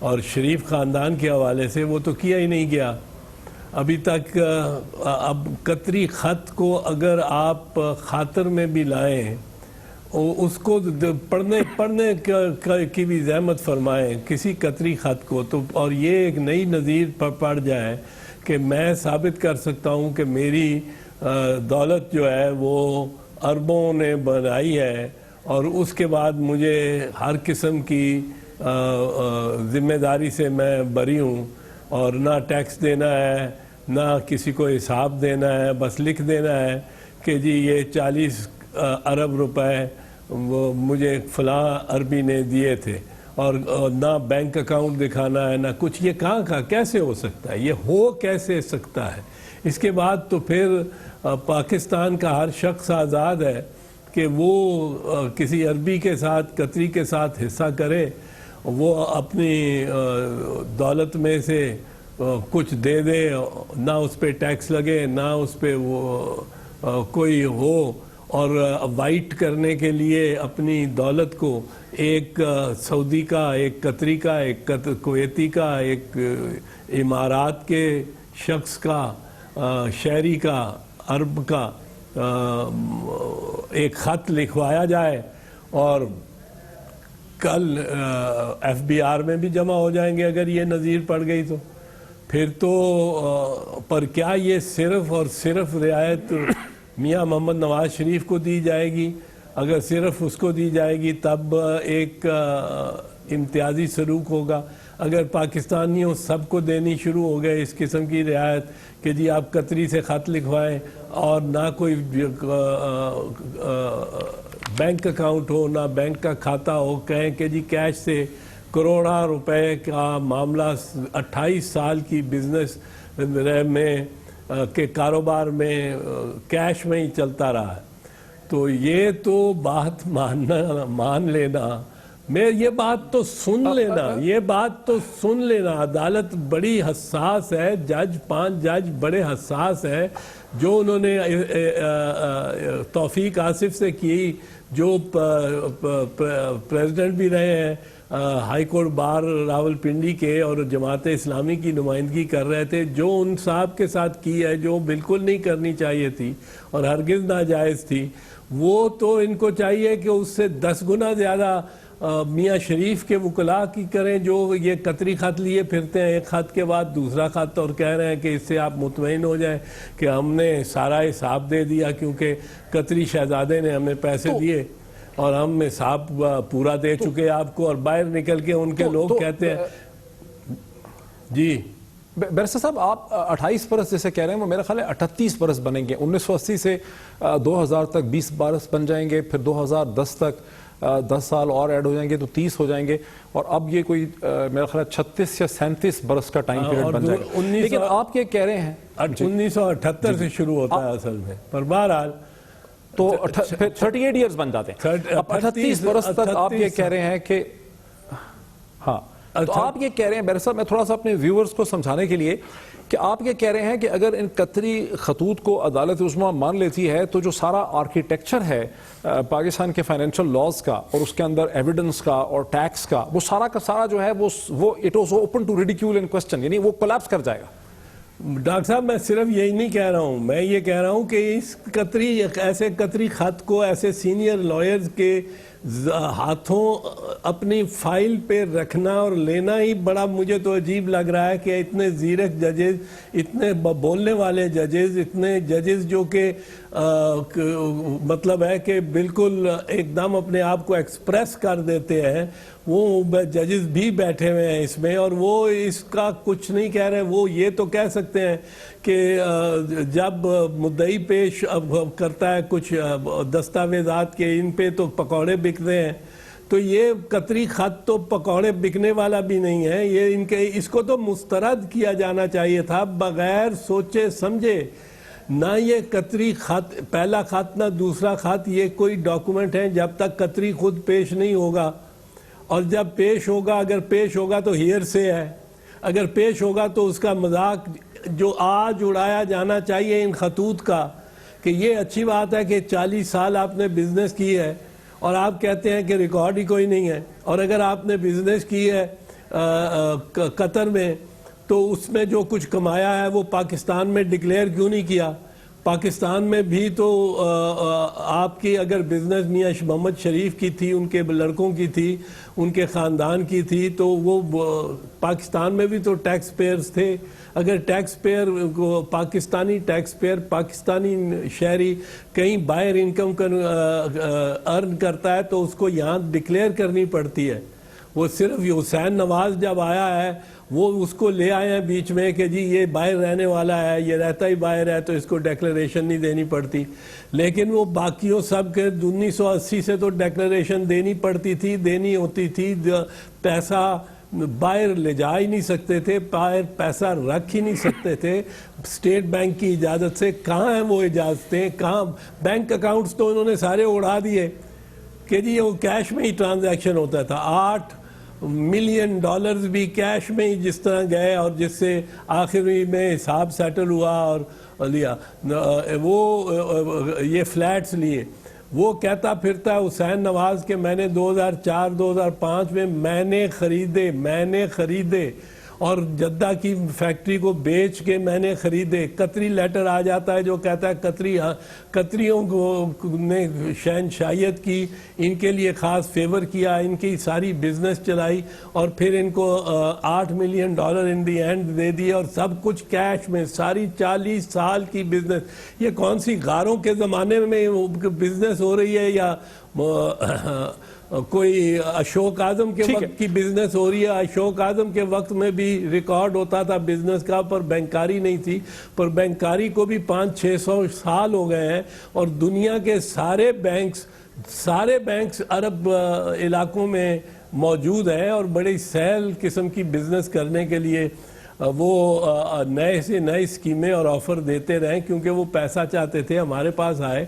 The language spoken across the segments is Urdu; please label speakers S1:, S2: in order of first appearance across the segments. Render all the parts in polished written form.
S1: اور شریف خاندان کے حوالے سے وہ تو کیا ہی نہیں گیا ابھی تک. اب قطری خط کو اگر آپ خاطر میں بھی لائیں, اس کو پڑھنے کی بھی زحمت فرمائیں کسی قطری خط کو, تو اور یہ ایک نئی نظیر پڑ جائے کہ میں ثابت کر سکتا ہوں کہ میری دولت جو ہے وہ اربوں نے بنائی ہے, اور اس کے بعد مجھے ہر قسم کی ذمہ داری سے میں بری ہوں, اور نہ ٹیکس دینا ہے نہ کسی کو حساب دینا ہے, بس لکھ دینا ہے کہ جی یہ 40 ارب روپے وہ مجھے فلاں عربی نے دیے تھے, اور نہ بینک اکاؤنٹ دکھانا ہے نہ کچھ. یہ کہاں کا کیسے ہو سکتا ہے, یہ ہو کیسے سکتا ہے؟ اس کے بعد تو پھر پاکستان کا ہر شخص آزاد ہے کہ وہ کسی عربی کے ساتھ قطری کے ساتھ حصہ کرے, وہ اپنی دولت میں سے کچھ دے دے, نہ اس پہ ٹیکس لگے نہ اس پہ وہ کوئی ہو, اور وائٹ کرنے کے لیے اپنی دولت کو ایک سعودی کا, ایک قطری کا, ایک کویتی کا, ایک امارات کے شخص کا, شہری کا, عرب کا ایک خط لکھوایا جائے, اور کل ایف بی آر میں بھی جمع ہو جائیں گے اگر یہ نظیر پڑ گئی تو. پھر تو پر کیا یہ صرف اور صرف رعایت میاں محمد نواز شریف کو دی جائے گی؟ اگر صرف اس کو دی جائے گی تب ایک امتیازی سلوک ہوگا. اگر پاکستانیوں سب کو دینی شروع ہو گئے اس قسم کی رعایت کہ جی آپ قطری سے خط لکھوائیں, اور نہ کوئی بینک اکاؤنٹ ہو نہ بینک کا کھاتہ ہو, کہیں کہ جی کیش سے کروڑا روپے کا معاملہ 28 سال کی بزنس میں کے کاروبار میں کیش میں ہی چلتا رہا ہے. تو یہ تو بات مان لینا, میں یہ بات تو سن لینا, عدالت بڑی حساس ہے, 5 جج بڑے حساس ہیں, جو انہوں نے توفیق آصف سے کی, جو پریزیڈنٹ بھی رہے ہیں ہائی کورٹ بار راولپنڈی کے, اور جماعت اسلامی کی نمائندگی کر رہے تھے, جو ان صاحب کے ساتھ کی ہے جو بالکل نہیں کرنی چاہیے تھی اور ہرگز ناجائز تھی, وہ تو ان کو چاہیے کہ اس سے 10 گنا زیادہ میاں شریف کے وکلاء کی کریں, جو یہ قطری خط لیے پھرتے ہیں ایک خط کے بعد دوسرا خط, اور کہہ رہے ہیں کہ اس سے آپ مطمئن ہو جائیں کہ ہم نے سارا حساب دے دیا کیونکہ قطری شہزادے نے ہمیں پیسے دیے اور ہم حساب پورا دے چکے آپ کو. اور باہر نکل کے ان کے لوگ کہتے ہیں جی
S2: بیرسٹر صاحب آپ 28 برس جیسے کہہ رہے ہیں, وہ میرا خیال ہے 38 برس بنیں گے. 1980 سے 2000 تک 20 برس بن جائیں گے, پھر 2010 تک 10 سال اور ایڈ ہو جائیں گے تو 30 ہو جائیں گے, اور اب یہ کوئی میرا خیال ہے 36 یا 37 برس کا ٹائم پیریڈ بن جائے گا. لیکن آپ یہ کہہ رہے ہیں
S1: 1978 سے شروع ہوتا ہے اصل میں, پر بہرحال
S2: تو 38 ایئرز بن جاتے ہیں. اب 38 برس تک آپ یہ کہہ رہے ہیں کہ ہاں, تو آپ یہ کہہ رہے ہیں بیرسٹر صاحب, میں تھوڑا سا اپنے ویورز کو سمجھانے کے لیے کہ آپ یہ کہہ رہے ہیں کہ اگر ان قطری خطوط کو عدالت عظمیٰ مان لیتی ہے تو جو سارا آرکیٹیکچر ہے پاکستان کے فائنینشل لاز کا, اور اس کے اندر ایویڈنس کا اور ٹیکس کا, وہ سارا کا سارا جو ہے وہ it was open to ridicule and question, یعنی وہ کولیپس کر جائے گا.
S1: ڈاکٹر صاحب میں صرف یہی نہیں کہہ رہا ہوں, میں یہ کہہ رہا ہوں کہ اس ایسے قطری خط کو ایسے سینئر لائرز کے ہاتھوں اپنی فائل پہ رکھنا اور لینا ہی بڑا مجھے تو عجیب لگ رہا ہے کہ اتنے زیرک ججز, اتنے بولنے والے ججز, اتنے ججز جو کہ مطلب ہے کہ بالکل ایک دم اپنے آپ کو ایکسپریس کر دیتے ہیں, وہ ججز بھی بیٹھے ہوئے ہیں اس میں, اور وہ اس کا کچھ نہیں کہہ رہے. وہ یہ تو کہہ سکتے ہیں کہ جب مدعی پیش کرتا ہے کچھ دستاویزات کے ان پہ تو پکوڑے بکتے ہیں, تو یہ قطری خط تو پکوڑے بکنے والا بھی نہیں ہے, یہ ان کے اس کو تو مسترد کیا جانا چاہیے تھا بغیر سوچے سمجھے. نہ یہ قطری خط پہلا خط نہ دوسرا خط یہ کوئی ڈاکومنٹ ہے جب تک قطری خود پیش نہیں ہوگا, اور جب پیش ہوگا, اگر پیش ہوگا تو ہیئر سے ہے, اگر پیش ہوگا تو اس کا مذاق جو آج اڑایا جانا چاہیے ان خطوط کا کہ یہ اچھی بات ہے کہ 40 سال آپ نے بزنس کی ہے اور آپ کہتے ہیں کہ ریکارڈ ہی کوئی نہیں ہے, اور اگر آپ نے بزنس کی ہے قطر میں، تو اس میں جو کچھ کمایا ہے وہ پاکستان میں ڈکلیئر کیوں نہیں کیا؟ پاکستان میں بھی تو آپ کی اگر بزنس میاں محمد شریف کی تھی، ان کے لڑکوں کی تھی، ان کے خاندان کی تھی، تو وہ پاکستان میں بھی تو ٹیکس پیئرز تھے. اگر ٹیکس پیئر کو پاکستانی ٹیکس پیئر، پاکستانی شہری کہیں باہر انکم ارن کرتا ہے تو اس کو یہاں ڈکلیئر کرنی پڑتی ہے. وہ صرف حسین نواز جب آیا ہے وہ اس کو لے آئے ہیں بیچ میں کہ جی یہ باہر رہنے والا ہے، یہ رہتا ہی باہر ہے، تو اس کو ڈیکلریشن نہیں دینی پڑتی. لیکن وہ باقیوں سب کے 1980 سے تو ڈیکلریشن دینی پڑتی تھی، دینی ہوتی تھی. پیسہ باہر لے جا ہی نہیں سکتے تھے، باہر پیسہ رکھ ہی نہیں سکتے تھے اسٹیٹ بینک کی اجازت سے. کہاں ہیں وہ اجازتیں؟ کہاں بینک اکاؤنٹس تو انہوں نے سارے اڑا دیے کہ جی وہ کیش میں ہی ٹرانزیکشن ہوتا تھا. $8 ملین بھی کیش میں ہی جس طرح گئے، اور جس سے آخری میں حساب سیٹل ہوا اور لیا. وہ یہ فلیٹس لیے. وہ کہتا پھرتا ہے حسین نواز کہ میں نے 2004-2005 میں میں نے خریدے اور جدہ کی فیکٹری کو بیچ کے میں نے خریدے. قطری لیٹر آ جاتا ہے جو کہتا ہے قطریوں کو نے شہنشاہیت کی، ان کے لیے خاص فیور کیا، ان کی ساری بزنس چلائی، اور پھر ان کو $8 million in the and they دیے، اور سب کچھ کیش میں. ساری 40 سال کی بزنس. یہ کون سی غاروں کے زمانے میں بزنس ہو رہی ہے یا کوئی اشوک اعظم کے وقت کی بزنس ہو رہی ہے؟ اشوک اعظم کے وقت میں بھی ریکارڈ ہوتا تھا بزنس کا، پر بینکاری نہیں تھی. پر بینکاری کو بھی 500-600 سال ہو گئے ہیں، اور دنیا کے سارے بینکس عرب علاقوں میں موجود ہیں، اور بڑی سہل قسم کی بزنس کرنے کے لیے وہ نئے سے نئے اسکیمیں اور آفر دیتے رہیں، کیونکہ وہ پیسہ چاہتے تھے ہمارے پاس آئے.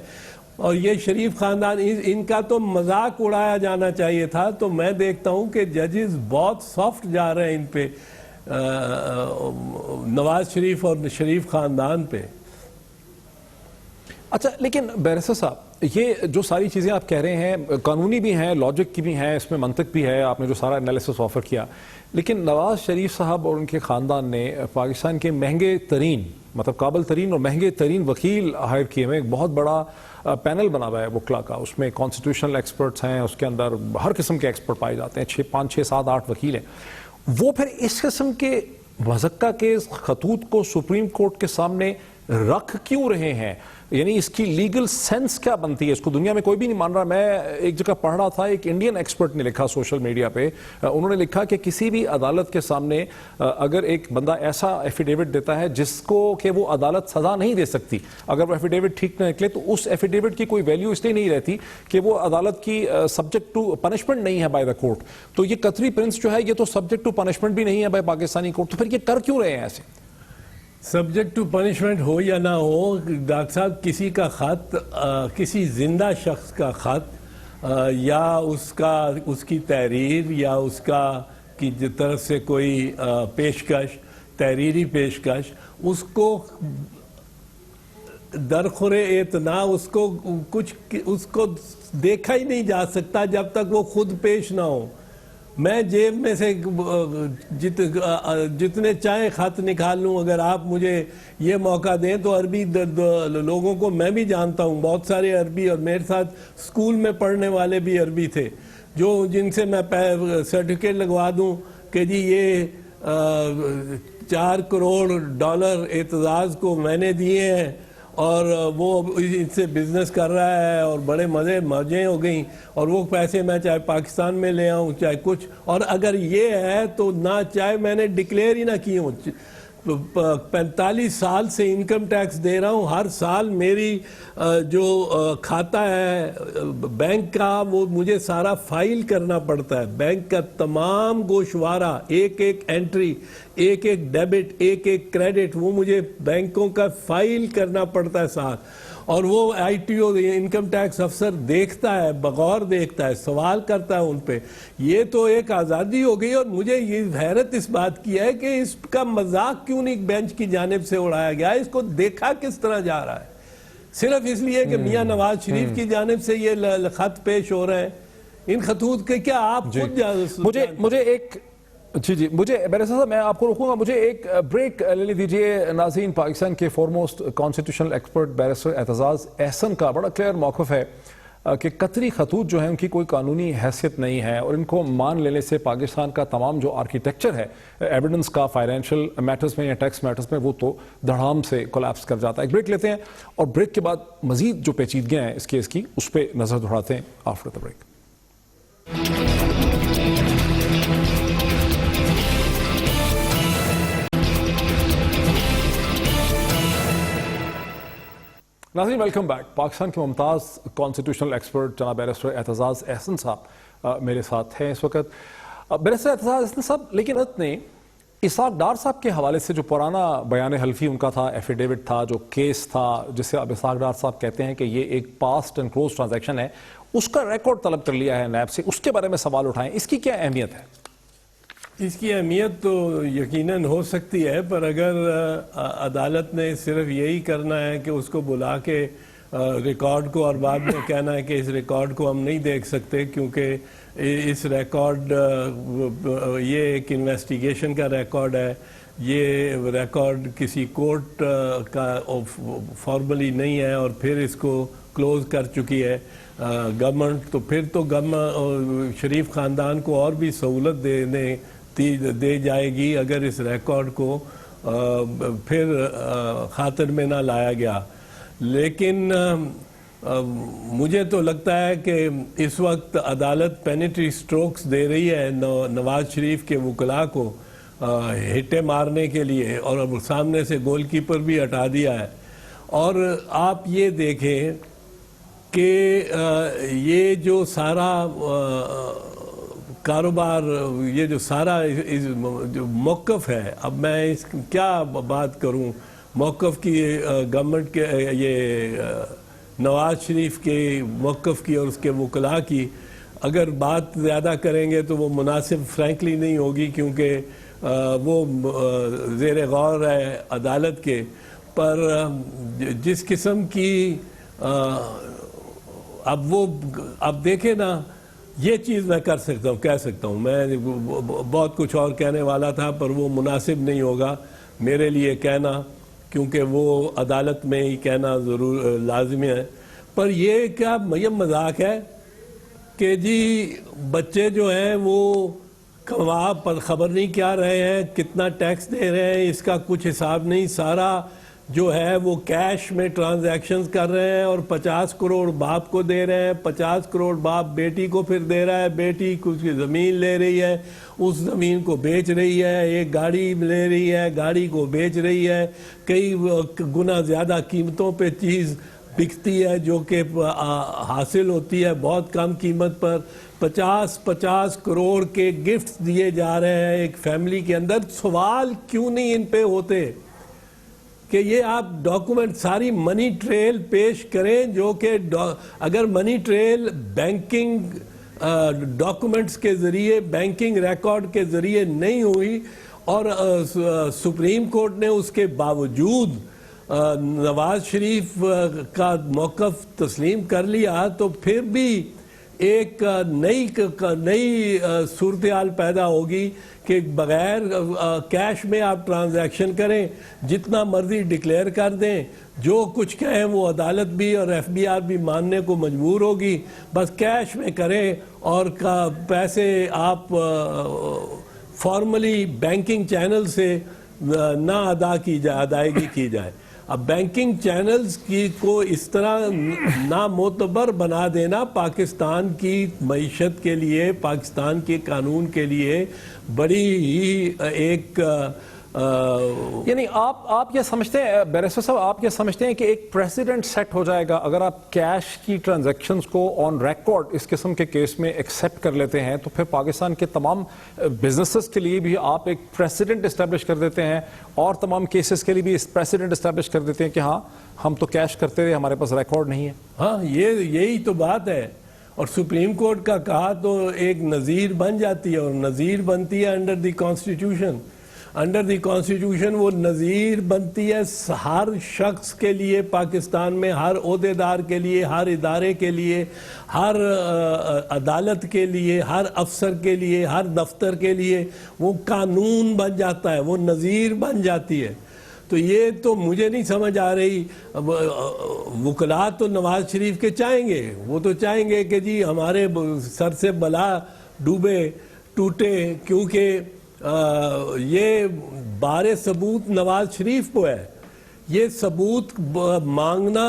S1: اور یہ شریف خاندان، ان کا تو مذاق اڑایا جانا چاہیے تھا. تو میں دیکھتا ہوں کہ ججز بہت سافٹ جا رہے ہیں ان پہ، نواز شریف اور شریف خاندان پہ.
S2: اچھا، لیکن بیرسٹر صاحب یہ جو ساری چیزیں آپ کہہ رہے ہیں قانونی بھی ہیں، لاجک کی بھی ہیں، اس میں منطق بھی ہے، آپ نے جو سارا انالیسس آفر کیا، لیکن نواز شریف صاحب اور ان کے خاندان نے پاکستان کے مہنگے ترین، مطلب قابل ترین اور مہنگے ترین وکیل ہائر کیے ہوئے. ایک بہت بڑا پینل بنا ہوا ہے وکلا کا، اس میں کانسٹیٹیوشنل ایکسپرٹس ہیں، اس کے اندر ہر قسم کے ایکسپرٹ پائے جاتے ہیں. 5, 6, 7, 8 وکیل ہیں. وہ پھر اس قسم کے مذکہ کے خطوط کو سپریم کورٹ کے سامنے رکھ کیوں رہے ہیں؟ یعنی اس کی لیگل سینس کیا بنتی ہے؟ اس کو دنیا میں کوئی بھی نہیں مان رہا. میں ایک جگہ پڑھ رہا تھا، ایک انڈین ایکسپرٹ نے لکھا سوشل میڈیا پہ، انہوں نے لکھا کہ کسی بھی عدالت کے سامنے اگر ایک بندہ ایسا ایفیڈیوٹ دیتا ہے جس کو کہ وہ عدالت سزا نہیں دے سکتی، اگر وہ ایفیڈیوٹ ٹھیک نہ نکلے تو اس ایفیڈیوٹ کی کوئی ویلیو اس لیے نہیں رہتی کہ وہ عدالت کی سبجیکٹ ٹو پنشمنٹ نہیں ہے بائی دا کورٹ. تو یہ قطری پرنس جو ہے یہ تو سبجیکٹ ٹو پنشمنٹ بھی نہیں ہے بائی پاکستانی کورٹ. تو پھر یہ کر کیوں رہے ہیں ایسے؟
S1: سبجیکٹ ٹو پنشمنٹ ہو یا نہ ہو، ڈاکٹر صاحب کسی کا خط، کسی زندہ شخص کا خط یا اس کی تحریر یا اس کا کی طرف سے کوئی پیشکش، تحریری پیشکش، اس کو درخور اعتنا اس کو دیکھا ہی نہیں جا سکتا جب تک وہ خود پیش نہ ہو. میں جیب میں سے جتنے چاہے خط نکال لوں. اگر آپ مجھے یہ موقع دیں تو عربی لوگوں کو میں بھی جانتا ہوں، بہت سارے عربی، اور میرے ساتھ اسکول میں پڑھنے والے بھی عربی تھے جن سے میں سرٹیفکیٹ لگوا دوں کہ جی یہ $4 کروڑ اعتزاز کو میں نے دیے ہیں اور وہ اس سے بزنس کر رہا ہے اور بڑے مزے ہو گئیں، اور وہ پیسے میں چاہے پاکستان میں لے آؤں چاہے کچھ. اور اگر یہ ہے تو نہ چاہے میں نے ڈکلیئر ہی نہ کی ہوں. 45 سال سے انکم ٹیکس دے رہا ہوں. ہر سال میری جو کھاتا ہے بینک کا وہ مجھے سارا فائل کرنا پڑتا ہے. بینک کا تمام گوشوارہ، ایک ایک انٹری، ایک ایک ڈیبٹ، ایک ایک کریڈٹ، وہ مجھے بینکوں کا فائل کرنا پڑتا ہے ساتھ. اور وہ I T O income tax افسر دیکھتا ہے، بغور دیکھتا ہے، سوال کرتا ہے ان پہ. یہ تو ایک آزادی ہو گئی. اور مجھے یہ حیرت اس بات کی ہے کہ اس کا مذاق کیوں نہیں بینچ کی جانب سے اڑایا گیا؟ اس کو دیکھا کس طرح جا رہا ہے؟ صرف اس لیے کہ میاں نواز شریف کی جانب سے یہ خط پیش ہو رہے ہیں. ان خطوط کے کیا آپ خود
S2: مجھے جی جی مجھے بیرسٹر صاحب میں آپ کو روکوں گا, مجھے ایک بریک لے دیجیے. ناظرین, پاکستان کے foremost constitutional expert barrister Aitzaz Ahsan کا بڑا کلیئر موقف ہے کہ قطری خطوط جو ہیں ان کی کوئی قانونی حیثیت نہیں ہے, اور ان کو مان لینے سے پاکستان کا تمام جو آرکیٹیکچر ہے ایویڈنس کا فائنینشیل میٹرز میں یا ٹیکس میٹرز میں, وہ تو دھڑام سے کولیپس کر جاتا ہے. ایک بریک لیتے ہیں اور بریک کے بعد مزید جو پیچیدگیاں ہیں اس کیس کی اس پہ نظر دوڑاتے ہیں آفٹر دا بریک. ناظرین ویلکم بیک. پاکستان کے ممتاز کانسٹیٹیوشنل ایکسپرٹ جناب بیرسٹر اعتزاز احسن صاحب میرے ساتھ ہیں اس وقت. بیرسٹر اعتزاز احسن صاحب, لیکن عدالت نے اسحاق ڈار صاحب کے حوالے سے جو پرانا بیان حلفی ان کا تھا, ایفیڈیوٹ تھا, جو کیس تھا جسے اب اسحاق ڈار صاحب کہتے ہیں کہ یہ ایک پاسٹ اینڈ کلوز ٹرانزیکشن ہے, اس کا ریکارڈ طلب کر لیا ہے نیب سے, اس کے بارے میں سوال اٹھائیں. اس کی کیا اہمیت ہے؟
S1: اس کی اہمیت تو یقیناً ہو سکتی ہے, پر اگر عدالت نے صرف یہی کرنا ہے کہ اس کو بلا کے ریکارڈ کو اور بعد میں کہنا ہے کہ اس ریکارڈ کو ہم نہیں دیکھ سکتے کیونکہ اس ریکارڈ یہ ایک انویسٹیگیشن کا ریکارڈ ہے, یہ ریکارڈ کسی کورٹ کا فارملی نہیں ہے اور پھر اس کو کلوز کر چکی ہے گورنمنٹ, تو پھر تو شریف خاندان کو اور بھی سہولت دے جائے گی اگر اس ریکارڈ کو پھر خاطر میں نہ لایا گیا. لیکن مجھے تو لگتا ہے کہ اس وقت عدالت پینیٹری سٹروکس دے رہی ہے نواز شریف کے وکلاء کو ہٹے مارنے کے لیے, اور سامنے سے گول کیپر بھی ہٹا دیا ہے. اور آپ یہ دیکھیں کہ یہ جو سارا کاروبار, یہ جو سارا جو موقف ہے, اب میں اس کیا بات کروں موقف کی گورنمنٹ کے, یہ نواز شریف کے موقف کی اور اس کے وکلاء کی. اگر بات زیادہ کریں گے تو وہ مناسب فرینکلی نہیں ہوگی کیونکہ وہ زیر غور ہے عدالت کے. پر جس قسم کی اب دیکھیں نا, یہ چیز میں کہہ سکتا ہوں, میں بہت کچھ اور کہنے والا تھا پر وہ مناسب نہیں ہوگا میرے لیے کہنا, کیونکہ وہ عدالت میں ہی کہنا ضرور لازمی ہے. پر یہ کیا یہ مذاق ہے کہ جی بچے جو ہیں وہ وہاں پر خبر نہیں کیا رہے ہیں, کتنا ٹیکس دے رہے ہیں, اس کا کچھ حساب نہیں, سارا جو ہے وہ کیش میں ٹرانزیکشنز کر رہے ہیں اور 50 کروڑ باپ کو دے رہے ہیں, 50 کروڑ باپ بیٹی کو پھر دے رہا ہے, بیٹی کچھ زمین لے رہی ہے, اس زمین کو بیچ رہی ہے, ایک گاڑی لے رہی ہے, گاڑی کو بیچ رہی ہے, کئی گنا زیادہ قیمتوں پہ چیز بکتی ہے جو کہ حاصل ہوتی ہے بہت کم قیمت پر. 50 کروڑ کے گفٹس دیے جا رہے ہیں ایک فیملی کے اندر. سوال کیوں نہیں ان پہ ہوتے کہ یہ آپ ڈاکومنٹ ساری منی ٹریل پیش کریں, جو کہ اگر منی ٹریل بینکنگ ڈاکومنٹس کے ذریعے, بینکنگ ریکارڈ کے ذریعے نہیں ہوئی اور سپریم کورٹ نے اس کے باوجود نواز شریف کا موقف تسلیم کر لیا, تو پھر بھی ایک نئی صورتحال پیدا ہوگی کہ بغیر کیش میں آپ ٹرانزیکشن کریں, جتنا مرضی ڈکلیئر کر دیں, جو کچھ کہیں وہ عدالت بھی اور ایف بی آر بھی ماننے کو مجبور ہوگی, بس کیش میں کریں اور پیسے آپ فارملی بینکنگ چینل سے نہ ادائیگی کی جائے. اب بینکنگ چینلز کو اس طرح نامعتبر بنا دینا پاکستان کی معیشت کے لیے, پاکستان کے قانون کے لیے بڑی ہی ایک
S2: یعنی آپ یہ سمجھتے ہیں بیرسٹر صاحب, آپ یہ سمجھتے ہیں کہ ایک پریسیڈنٹ سیٹ ہو جائے گا اگر آپ کیش کی ٹرانزیکشنز کو آن ریکارڈ اس قسم کے کیس میں ایکسیپٹ کر لیتے ہیں, تو پھر پاکستان کے تمام بزنسز کے لیے بھی آپ ایک پریسیڈنٹ اسٹیبلش کر دیتے ہیں اور تمام کیسز کے لیے بھی پریسیڈنٹ اسٹیبلش کر دیتے ہیں کہ ہاں ہم تو کیش کرتے رہے, ہمارے پاس ریکارڈ نہیں ہے.
S1: ہاں یہی تو بات ہے. اور سپریم کورٹ کا کہا تو ایک نظیر بن جاتی ہے, اور نظیر بنتی ہے under the constitution. Under the constitution وہ نظیر بنتی ہے ہر شخص کے لیے پاکستان میں، ہر عہدیدار کے لیے، ہر ادارے کے لیے، ہر عدالت کے لیے، ہر افسر کے لیے، ہر دفتر کے لیے وہ قانون بن جاتا ہے، وہ نظیر بن جاتی ہے. تو یہ تو مجھے نہیں سمجھ آ رہی. وکلاء تو نواز شریف کے چاہیں گے، وہ تو چاہیں گے کہ جی ہمارے سر سے بلا ڈوبے ٹوٹے، کیونکہ یہ بار ثبوت نواز شریف کو ہے. یہ ثبوت مانگنا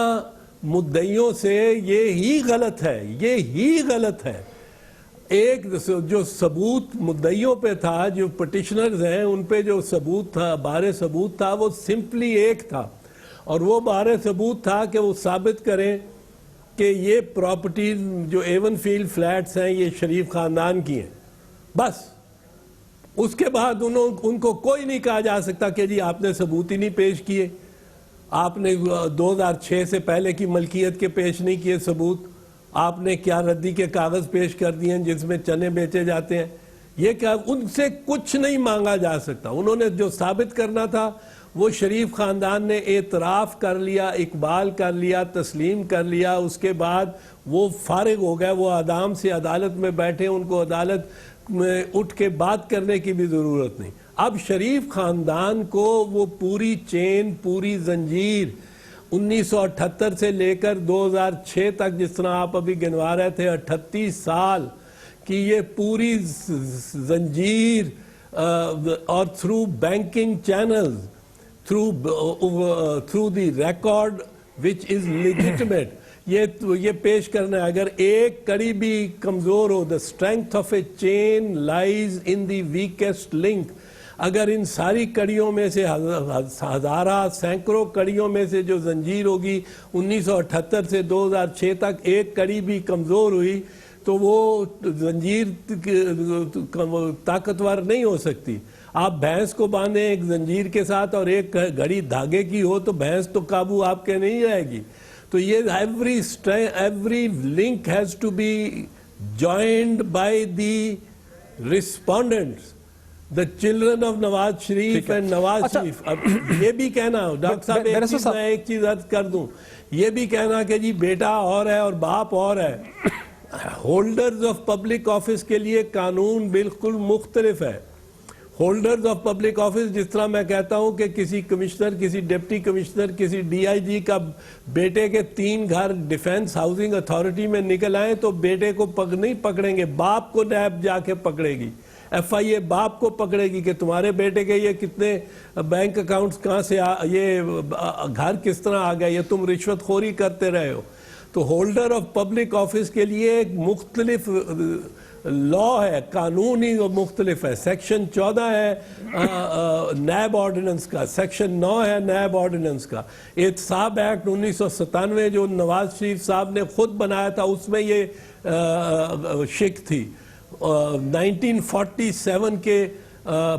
S1: مدعیوں سے یہی غلط ہے، یہی غلط ہے. ایک جو ثبوت مدعیوں پہ تھا، جو پٹیشنرز ہیں ان پہ جو ثبوت تھا، بار ثبوت تھا، وہ سمپلی ایک تھا، اور وہ بار ثبوت تھا کہ وہ ثابت کریں کہ یہ پراپرٹیز جو ایون فیلڈ فلیٹس ہیں یہ شریف خاندان کی ہیں. بس اس کے بعد ان کو کوئی نہیں کہا جا سکتا کہ جی آپ نے ثبوت ہی نہیں پیش کیے، آپ نے 2006 سے پہلے کی ملکیت کے پیش نہیں کیے ثبوت، آپ نے کیا ردی کے کاغذ پیش کر دیے ہیں جس میں چنے بیچے جاتے ہیں. یہ کیا ان سے کچھ نہیں مانگا جا سکتا. انہوں نے جو ثابت کرنا تھا وہ شریف خاندان نے اعتراف کر لیا، اقبال کر لیا، تسلیم کر لیا. اس کے بعد وہ فارغ ہو گئے، وہ اعدام سے عدالت میں بیٹھے، ان کو عدالت میں اٹھ کے بات کرنے کی بھی ضرورت نہیں. اب شریف خاندان کو وہ پوری چین، پوری زنجیر 1978 سے لے کر 2006 تک، جس طرح آپ ابھی گنوا رہے تھے 38 سال کی یہ پوری زنجیر، اور through banking channels, through the record which is legitimate, یہ پیش کرنا ہے. اگر ایک کڑی بھی کمزور ہو، the strength of a chain lies in the weakest link. اگر ان ساری کڑیوں میں سے ہزارہ سینکڑوں کڑیوں میں سے جو زنجیر ہوگی 1978 سے 2006 تک ایک کڑی بھی کمزور ہوئی تو وہ زنجیر طاقتور نہیں ہو سکتی. آپ بھینس کو باندھیں ایک زنجیر کے ساتھ اور ایک گھڑی دھاگے کی ہو تو بھینس تو قابو آپ کے نہیں رہے گی. تو یہ every link has to be joined by the respondents, the children of Nawaz Sharif and Nawaz Sharif. اب یہ بھی کہنا ڈاکٹر صاحب، میں ایک چیز عرض کر دوں، یہ بھی کہنا کہ جی بیٹا اور ہے اور باپ اور ہے. ہولڈرز آف پبلک آفس کے لیے قانون بالکل مختلف ہے. ہولڈرز آف پبلک آفس، جس طرح میں کہتا ہوں کہ کسی کمشنر، کسی ڈپٹی کمشنر، کسی ڈی آئی جی کا بیٹے کے 3 گھر ڈیفنس ہاؤسنگ اتھارٹی میں نکل آئیں تو بیٹے کو نہیں پکڑیں گے، باپ کو نیب جا کے پکڑے گی. ایف آئی اے باپ کو پکڑے گی کہ تمہارے بیٹے کے یہ کتنے بینک اکاؤنٹس کہاں سے یہ گھر کس طرح آ گیا، یہ تم رشوت خوری کرتے رہے ہو. تو ہولڈر آف پبلک آفس کے لیے ایک مختلف لا ہے، قانون ہی مختلف ہے. سیکشن 14 ہے نیب آرڈیننس کا، سیکشن 9 ہے نیب آرڈیننس کا. احتساب ایکٹ 1997 جو نواز شریف صاحب نے خود بنایا تھا، اس میں یہ شک تھی. 1947 کے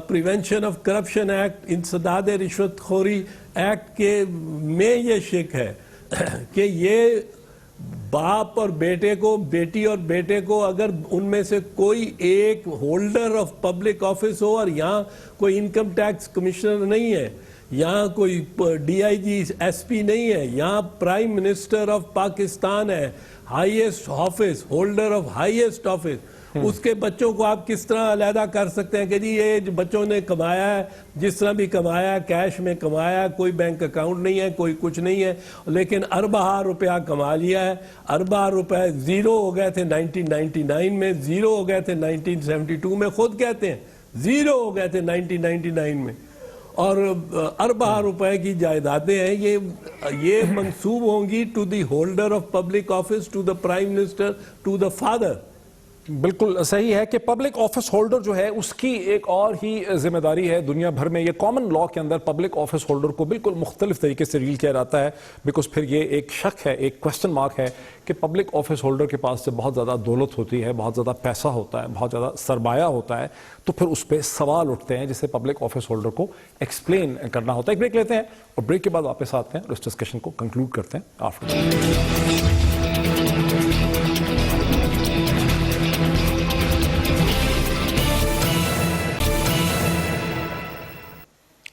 S1: پریونشن آف کرپشن ایکٹ، انسداد رشوت خوری ایکٹ کے میں یہ شک ہے کہ یہ باپ اور بیٹے کو، بیٹی اور بیٹے کو، اگر ان میں سے کوئی ایک ہولڈر آف پبلک آفس ہو، اور یہاں کوئی انکم ٹیکس کمشنر نہیں ہے، یہاں کوئی D I G S P نہیں ہے، یہاں پرائم منسٹر آف پاکستان ہے، highest office, holder of highest office. اس کے بچوں کو آپ کس طرح علیحدہ کر سکتے ہیں کہ جی یہ بچوں نے کمایا ہے، جس طرح بھی کمایا ہے، کیش میں کمایا ہے، کوئی بینک اکاؤنٹ نہیں ہے، کوئی کچھ نہیں ہے، لیکن اربہ روپیہ کما لیا ہے. اربہ روپے زیرو ہو گئے تھے 1999 میں، زیرو ہو گئے تھے 1972 میں، خود کہتے ہیں زیرو ہو گئے تھے 1999 میں. اور اربہ روپے کی جائیدادیں ہیں، یہ منسوب ہوں گی to the holder of public office, to the prime minister, to the father.
S2: بالکل صحیح ہے کہ پبلک آفس ہولڈر جو ہے اس کی ایک اور ہی ذمہ داری ہے دنیا بھر میں. یہ کامن لا کے اندر پبلک آفس ہولڈر کو بالکل مختلف طریقے سے ڈیل کیا جاتا ہے، بیکاز پھر یہ ایک شک ہے، ایک کوشچن مارک ہے کہ پبلک آفس ہولڈر کے پاس سے بہت زیادہ دولت ہوتی ہے، بہت زیادہ پیسہ ہوتا ہے، بہت زیادہ سرمایہ ہوتا ہے، تو پھر اس پہ سوال اٹھتے ہیں جسے پبلک آفس ہولڈر کو ایکسپلین کرنا ہوتا ہے. ایک بریک لیتے ہیں اور بریک کے بعد واپس آتے ہیں اور اس ڈسکشن کو کنکلوڈ کرتے ہیں آفٹر.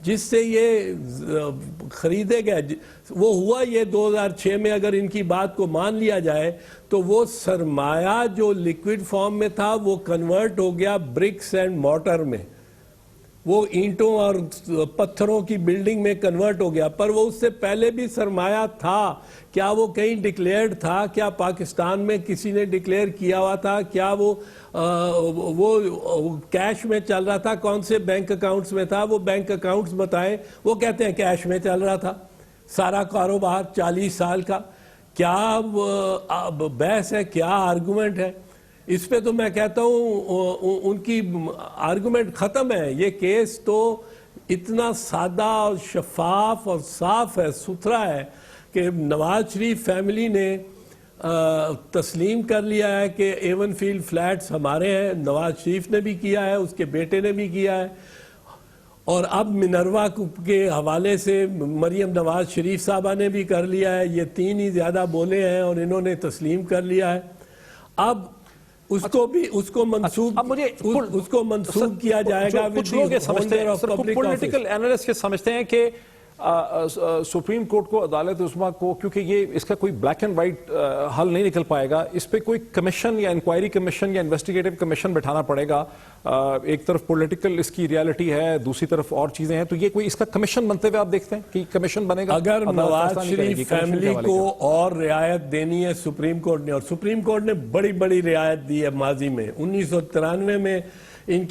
S1: جس سے یہ خریدے گئے وہ ہوا یہ 2006 میں اگر ان کی بات کو مان لیا جائے تو وہ سرمایہ جو لیکوڈ فارم میں تھا وہ کنورٹ ہو گیا برکس اینڈ مارٹر میں، وہ اینٹوں اور پتھروں کی بلڈنگ میں کنورٹ ہو گیا، پر وہ اس سے پہلے بھی سرمایہ تھا. کیا وہ کہیں ڈکلیئرڈ تھا؟ کیا پاکستان میں کسی نے ڈکلیئر کیا ہوا تھا؟ کیا وہ کیش میں چل رہا تھا؟ کون سے بینک اکاؤنٹس میں تھا؟ وہ بینک اکاؤنٹس بتائیں. وہ کہتے ہیں کیش میں چل رہا تھا سارا کاروبار 40 سال کا. کیا بحث ہے؟ کیا آرگومنٹ ہے؟ اس پہ تو میں کہتا ہوں ان کی آرگومنٹ ختم ہے. یہ کیس تو اتنا سادہ اور شفاف اور صاف ہے، ستھرا ہے کہ نواز شریف فیملی نے تسلیم کر لیا ہے کہ ایون فیلڈ فلیٹس ہمارے ہیں. نواز شریف نے بھی کیا ہے، اس کے بیٹے نے بھی کیا ہے، اور اب منروا کے حوالے سے مریم نواز شریف صاحبہ نے بھی کر لیا ہے. یہ تین ہی زیادہ بولے ہیں اور انہوں نے تسلیم کر لیا ہے. اب اس کو بھی اس کو منسوخ کیا جائے گا.
S2: کچھ لوگ یہ سمجھتے ہیں، پولیٹیکل اینالسٹ یہ سمجھتے ہیں کہ سپریم کورٹ کو، عدالت عظمیٰ کو، کیونکہ یہ اس کا کوئی بلیک اینڈ وائٹ حل نہیں نکل پائے گا، اس پہ کوئی کمیشن یا انکوائری کمیشن یا انویسٹیگیٹو کمیشن بٹھانا پڑے گا. ایک طرف پولیٹیکل اس کی ریالٹی ہے، دوسری طرف اور چیزیں ہیں، تو یہ کوئی اس کا کمیشن بنتے ہوئے آپ دیکھتے ہیں کہ کمیشن بنے گا؟
S1: اگر نواز شریف فیملی کو اور رعایت دینی ہے سپریم کورٹ نے، اور سپریم کورٹ نے بڑی بڑی رعایت دی ہے ماضی میں. 1993 میں ان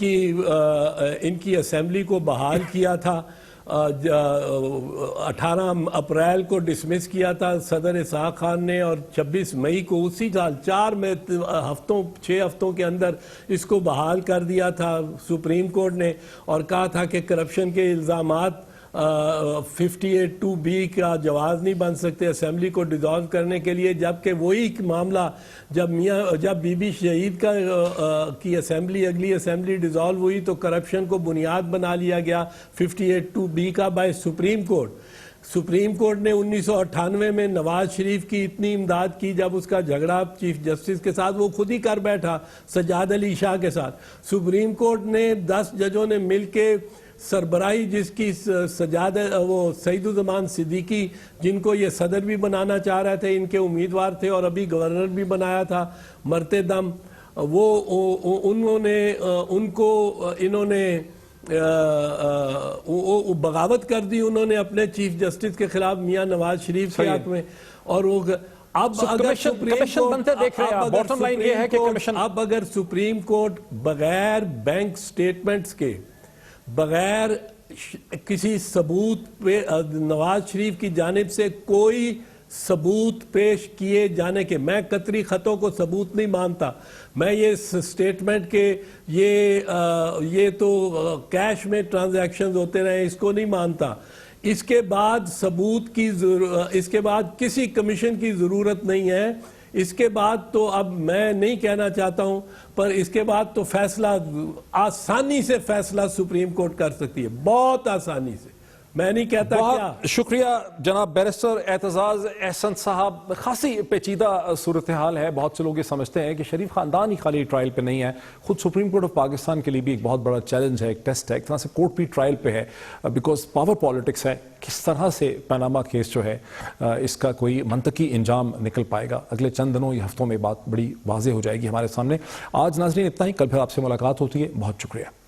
S1: کی اسمبلی کو بحال کیا تھا، 18 اپریل کو ڈسمس کیا تھا صدر اسحاق خان نے، اور 26 مئی کو اسی سال 6 ہفتوں کے اندر اس کو بحال کر دیا تھا سپریم کورٹ نے، اور کہا تھا کہ کرپشن کے الزامات 58(2)B کا جواز نہیں بن سکتے اسمبلی کو ڈیزالو کرنے کے لیے. جبکہ وہی معاملہ جب بی بی شہید کی اسمبلی، اگلی اسمبلی ڈیزالو ہوئی تو کرپشن کو بنیاد بنا لیا گیا 58(2)B کا by supreme court. Supreme court نے 1998 میں نواز شریف کی اتنی امداد کی جب اس کا جھگڑا چیف جسٹس کے ساتھ وہ خود ہی کر بیٹھا سجاد علی شاہ کے ساتھ. سپریم کورٹ نے 10 ججوں نے مل کے سربراہی جس کی وہ سعید الزمان صدیقی، جن کو یہ صدر بھی بنانا چاہ رہے تھے، ان کے امیدوار تھے اور ابھی گورنر بھی بنایا تھا مرتے دم، انہوں نے بغاوت کر دی انہوں نے اپنے چیف جسٹس کے خلاف میاں نواز شریف کے حق میں. اور وہ اب اگر سپریم کورٹ بغیر بینک سٹیٹمنٹس کے، بغیر کسی ثبوت پہ، نواز شریف کی جانب سے کوئی ثبوت پیش کیے جانے کے، میں قطری خطوں کو ثبوت نہیں مانتا، میں یہ سٹیٹمنٹ کے یہ تو کیش میں ٹرانزیکشنز ہوتے رہے اس کو نہیں مانتا. اس کے بعد اس کے بعد کسی کمیشن کی ضرورت نہیں ہے. اس کے بعد تو اب میں نہیں کہنا چاہتا ہوں، پر اس کے بعد تو فیصلہ آسانی سے فیصلہ سپریم کورٹ کر سکتی ہے، بہت آسانی سے. میں نہیں کہتا.
S2: بہت شکریہ جناب بیرسٹر اعتزاز احسن صاحب. خاصی پیچیدہ صورتحال ہے. بہت سے لوگ یہ سمجھتے ہیں کہ شریف خاندان ہی خالی ٹرائل پہ نہیں ہے، خود سپریم کورٹ آف پاکستان کے لیے بھی ایک بہت بڑا چیلنج ہے، ایک ٹیسٹ ہے. ایک طرح سے کورٹ بھی ٹرائل پہ ہے، بیکاز پاور پالیٹکس ہے. کس طرح سے پاناما کیس جو ہے اس کا کوئی منطقی انجام نکل پائے گا، اگلے چند دنوں یا ہفتوں میں بات بڑی واضح ہو جائے گی ہمارے سامنے. آج ناظرین اتنا ہی، کل پھر آپ سے ملاقات ہوتی ہے. بہت شکریہ.